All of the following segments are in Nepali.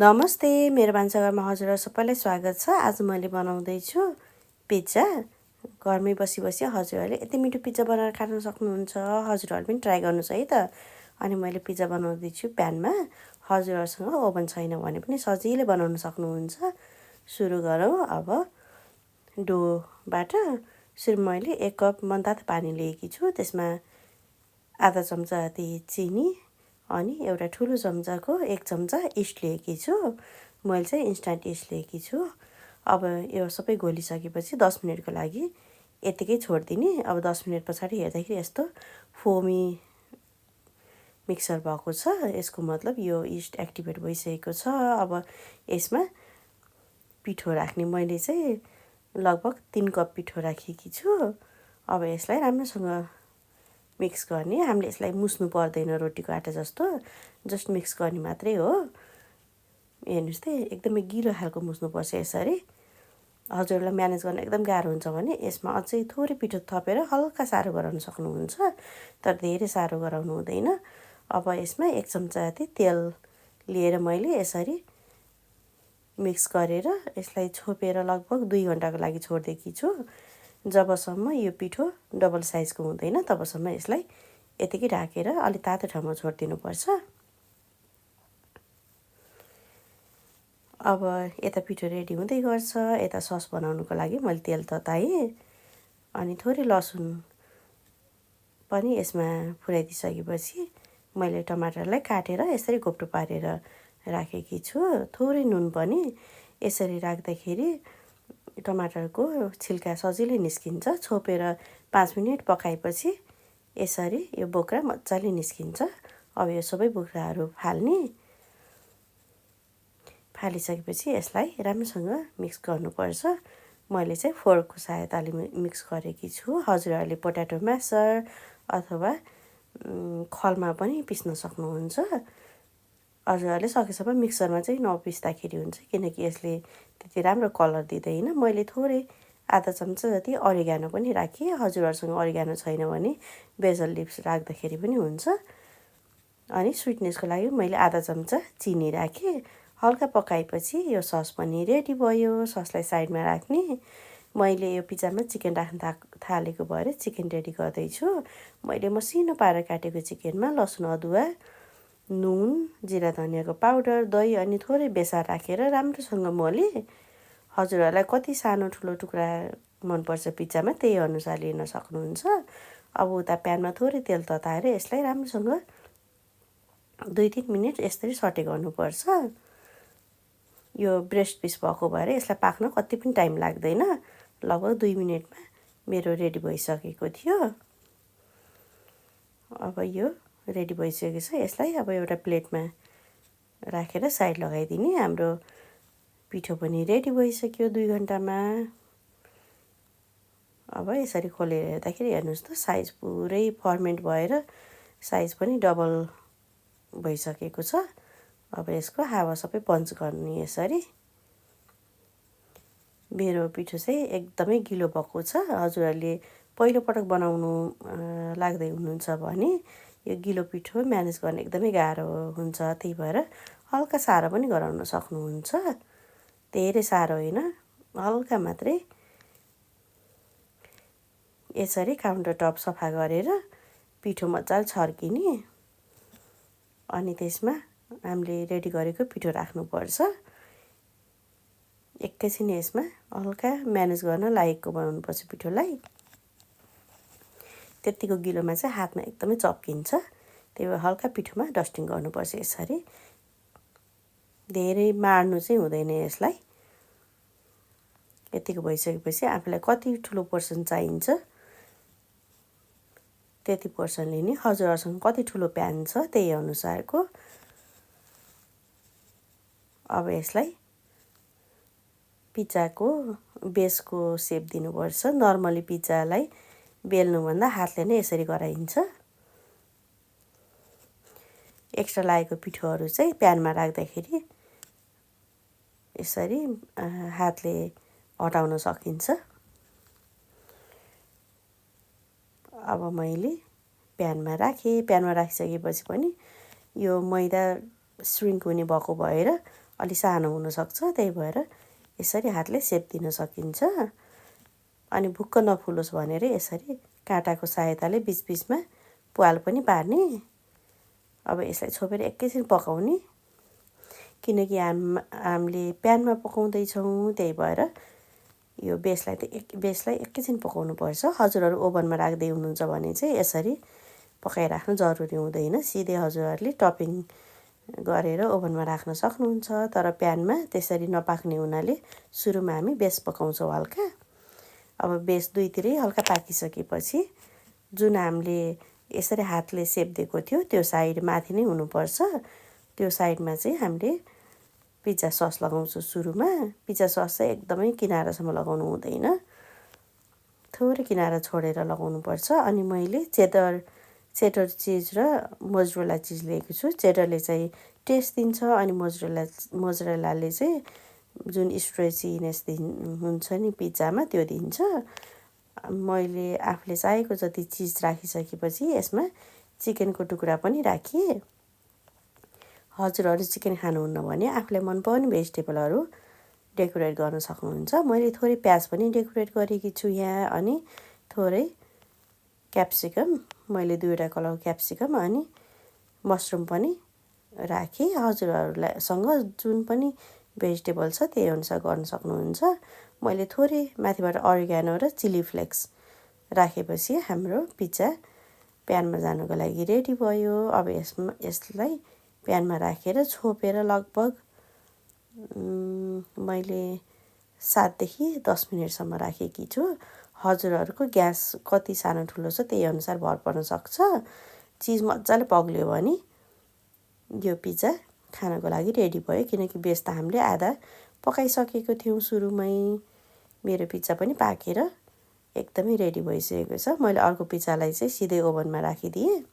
नमस्ते, मेरो भान्साघरमा हजुरहरू सबैलाई स्वागत छ। आज मैले बनाउँदैछु पिज्जा। घरमै बसी बसी हजुरहरूले यति मिठो पिज्जा बनाएर खान सक्नुहुन्छ। हजुरहरू पनि ट्राई गर्नुहोस् है त। अनि मैले पिज्जा बनाउँदैछु प्यानमा। हजुरहरूसँग ओभन छैन भने पनि सजिलै बनाउन सक्नुहुन्छ। सुरु गरौँ। अब डोबाट सुरु मैले 1 कप मनतातो पानी लिएकी छु। त्यसमा आधा चम्चा जति चिनी अनि एउटा ठुलो चम्चाको 1 चम्चा इस्ट लिएकी छु। मैले चाहिँ इन्स्ट्यान्ट इस्ट लिएकी छु। अब यो सबै घोलिसकेपछि 10 मिनटको लागि यतिकै छोडिदिने। अब 10 मिनट पछाडि हेर्दाखेरि यस्तो फोमी मिक्सर भएको छ। यसको मतलब यो इस्ट एक्टिभेट भइसकेको छ। अब यसमा पिठो राख्ने। मैले चाहिँ लगभग 3 कप पिठो राखेकी छु। अब यसलाई राम्रोसँग मिक्स गर्ने। हामीले यसलाई मुस्नु पर्दैन रोटीको आटा जस्तो, जस्ट मिक्स गर्ने मात्रै हो। हेर्नुहोस् त एकदमै गिलो खालको मुस्नुपर्छ यसरी। हजुरहरूलाई म्यानेज गर्न एकदम गाह्रो हुन्छ भने यसमा अझै थोरै पिठो थपेर हल्का सारो गराउन सक्नुहुन्छ, तर धेरै सारो गराउनु हुँदैन। अब यसमा 1 चम्चा जति तेल लिएर मैले यसरी मिक्स गरेर यसलाई छोपेर लगभग 2 घन्टाको लागि छोडिदिएकी छु। जबसम्म यो पिठो डबल साइजको हुँदैन तबसम्म यसलाई यतिकै ढाकेर अलि तातो ठाउँमा छोडिदिनुपर्छ। अब यता पिठो रेडी हुँदै गर्छ। यता सस बनाउनुको लागि मैले तेल तताएँ अनि थोरै लसुन पनि यसमा फुराइदिइसकेपछि मैले टमाटरलाई काटेर यसरी घोप्टो पारेर राखेकी छु। थोरै नुन पनि। यसरी राख्दाखेरि टमाटरको छिल्का सजिलै निस्किन्छ। छोपेर 5 मिनट पकाएपछि यसरी यो बोक्रा मजाले निस्किन्छ। अब यो सबै बोक्राहरू फाल्ने। फालिसकेपछि यसलाई राम्रोसँग मिक्स गर्नुपर्छ। मैले चाहिँ फोर्कको सहायताले मिक्स गरेकी छु। हजुरहरूले पोट्याटो म्यासर अथवा खलमा पनि पिस्न सक्नुहुन्छ। हजुरहरूले सकेसम्म मिक्सरमा चाहिँ नपिस्दाखेरि हुन्छ, किनकि यसले त्यति राम्रो कलर दिँदैन। मैले थोरै आधा चम्चा जति अरिगानो पनि राखेँ। हजुरहरूसँग अरिगानो छैन भने बेजल लिप्स राख्दाखेरि पनि हुन्छ। अनि स्विटनेसको लागि मैले आधा चम्चा चिनी राखेँ। हल्का पकाएपछि यो सस पनि रेडी भयो। ससलाई साइडमा राख्ने। मैले यो पिज्जामा चिकन राख्न थालेको भएर चिकन रेडी गर्दैछु। मैले मसिनो पारेर काटेको चिकनमा लसुन अदुवा, नुन, जिरा धनियाँको पाउडर, दही अनि थोरै बेसार राखेर राम्रोसँग मोलेँ। हजुरहरूलाई कति सानो ठुलो टुक्रा मनपर्छ पिज्जामा त्यही अनुसार लिन सक्नुहुन्छ। अब उता प्यानमा थोरै तेल तताएर यसलाई राम्रोसँग 2-3 मिनट यसरी सटे गर्नुपर्छ। यो ब्रेस्ट पिस भएको भएर यसलाई पाक्न कति पनि टाइम लाग्दैन। लगभग 2 मिनटमा मेरो रेडी भइसकेको थियो। अब यो रेडी भइसकेको छ। यसलाई अब एउटा प्लेटमा राखेर साइड लगाइदिने। हाम्रो पिठो पनि रेडी भइसक्यो 2 घन्टामा। अब यसरी खोलेर हेर्दाखेरि हेर्नुहोस् त साइज पुरै फर्मेन्ट भएर साइज पनि डबल भइसकेको छ। अब यसको हावा सबै पन्च गर्ने यसरी। मेरो पिठो चाहिँ एकदमै गिलो भएको छ। हजुरहरूले पहिलोपटक बनाउनु लाग्दै हुनुहुन्छ भने यो गिलो पिठो म्यानेज गर्न एकदमै गाह्रो हुन्छ। त्यही भएर हल्का सारो पनि गराउन सक्नुहुन्छ। धेरै सारो होइन, हल्का मात्रै। यसरी काउन्टर टप सफा गरेर पिठो मजाले छर्किने। अनि त्यसमा हामीले रेडी गरेको पिठो राख्नुपर्छ। एकैछिन यसमा हल्का म्यानेज गर्न लायकको बनाउनुपर्छ पिठोलाई। त्यतिको गिलोमा चाहिँ हातमा एकदमै चप्किन्छ। त्यही भएर हल्का पिठोमा डस्टिङ गर्नुपर्छ यसरी। धेरै माड्नु चाहिँ हुँदैन यसलाई। यतिको भइसकेपछि आफूलाई कति ठुलो पोर्सन चाहिन्छ त्यति पोर्सन लिने। हजुरहरूसँग कति ठुलो प्यान छ त्यही अनुसारको। अब यसलाई पिज्जाको बेसको सेप दिनुपर्छ। नर्मली पिज्जालाई बेल्नुभन्दा हातले नै यसरी गराइन्छ। एक्स्ट्रा लागेको पिठोहरू चाहिँ प्यानमा राख्दाखेरि यसरी हातले हटाउन सकिन्छ। अब मैले प्यानमा राखेँ। प्यानमा राखिसकेपछि पनि यो मैदा श्रिङ्क हुने भएको भएर अलि सानो हुनसक्छ, त्यही भएर यसरी हातले सेप दिन सकिन्छ। अनि भुक्क नफुलोस् भनेर यसरी काँटाको सहायताले बिचबिचमा प्वाल पनि पार्ने। अब यसलाई छोपेर एकैछिन पकाउने, किनकि हामीले प्यानमा पकाउँदैछौँ, त्यही भएर यो बेसलाई एकैछिन पकाउनुपर्छ। हजुरहरू ओभनमा राख्दै हुनुहुन्छ भने चाहिँ यसरी पकाइराख्नु जरुरी हुँदैन, सिधै हजुरहरूले टपिङ गरेर ओभनमा राख्न सक्नुहुन्छ। तर प्यानमा त्यसरी नपाक्ने हुनाले सुरुमा हामी बेस पकाउँछौँ हल्का। अब बेस दुईतिरै हल्का पाकिसकेपछि जुन हामीले यसरी हातले सेप्दिएको थियो त्यो साइड माथि नै हुनुपर्छ। त्यो साइडमा चाहिँ हामीले पिज्जा सस लगाउँछु सुरुमा। पिज्जा सस चाहिँ एकदमै किनारासम्म लगाउनु हुँदैन, थोरै किनारा छोडेर लगाउनुपर्छ। अनि मैले चेडर चिज र मोजरेला चिज लिएको छु। चेडरले चाहिँ टेस्ट दिन्छ अनि मोजरेलाले चाहिँ जुन स्ट्रेचीनेस हुन्छ नि पिज्जामा त्यो दिन्छ। मैले आफूले चाहेको जति चिज राखिसकेपछि यसमा चिकनको टुक्रा पनि राखेँ। हजुरहरू चिकन खानुहुन्न भने आफूलाई मनपर्ने भेजिटेबलहरू डेकोरेट गर्न सक्नुहुन्छ। मैले थोरै प्याज पनि डेकोरेट गरेकी छु यहाँ, अनि थोरै क्याप्सिकम, मैले 2वटा कलर क्याप्सिकम अनि मसरुम पनि राखेँ। हजुरहरूसँग जुन पनि भेजिटेबल छ त्यही अनुसार गर्न सक्नुहुन्छ। मैले थोरै माथिबाट अरिगानो र चिली फ्लेक्स राखेपछि हाम्रो पिज्जा प्यानमा जानुको लागि रेडी भयो। अब यसलाई प्यानमा राखेर छोपेर लगभग मैले 7 देखि 10 मिनटसम्म राखेकी छु। हजुरहरूको ग्यास कति सानो ठुलो छ त्यही अनुसार भर पर्न सक्छ। चिज मजाले पग्ल्यो भने यो पिज्जा खानको लागि रेडी भयो, किनकि बेस त हामीले आधा पकाइसकेको थियौँ सुरुमै। मेरो पिज्जा पनि पाकेर एकदमै रेडी भइसकेको छ। मैले अर्को पिज्जालाई चाहिँ सिधै ओभनमा राखिदिएँ।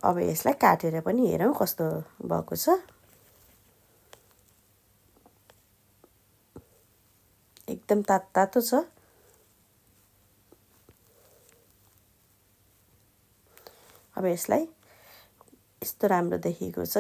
अब यसलाई काटेर पनि हेरौँ कस्तो भएको छ। एकदम तातो छ। अब यसलाई यस्तो राम्रो देखिएको छ